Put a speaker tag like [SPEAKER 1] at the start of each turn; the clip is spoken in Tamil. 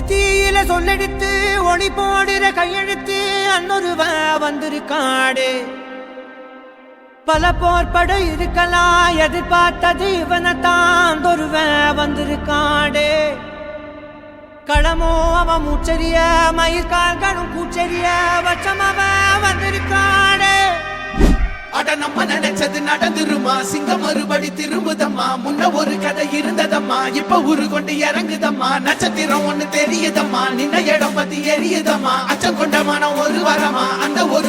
[SPEAKER 1] தீயில சொல்லெடுத்து ஒளி போடுற கையெழுத்து அன்னொருவன் வந்திருக்காடு. பல போர்பட இருக்கலாம் எதிர்பார்த்தது இவனைத்தான் ஒருவன் வந்திருக்காடு. களமோ அவன் மூச்சரிய மயிர்கால்களும் கூச்சரிய வச்சம் அவன் வந்திருக்காடு.
[SPEAKER 2] அட நம்ம நினைச்சது நடந்துருமா, சிங்கம் மறுபடி திரும்புதம்மா. முன்ன ஒரு கதை இருந்ததம்மா, இப்ப ஊரு கொண்டு இறங்குதம்மா. நட்சத்திரம் ஒண்ணு தெரியுதம்மா, நின்ன இடம் பத்தி எரியுதம்மா. அச்சம் கொண்ட மனம் ஒரு வரமா, அந்த ஒரு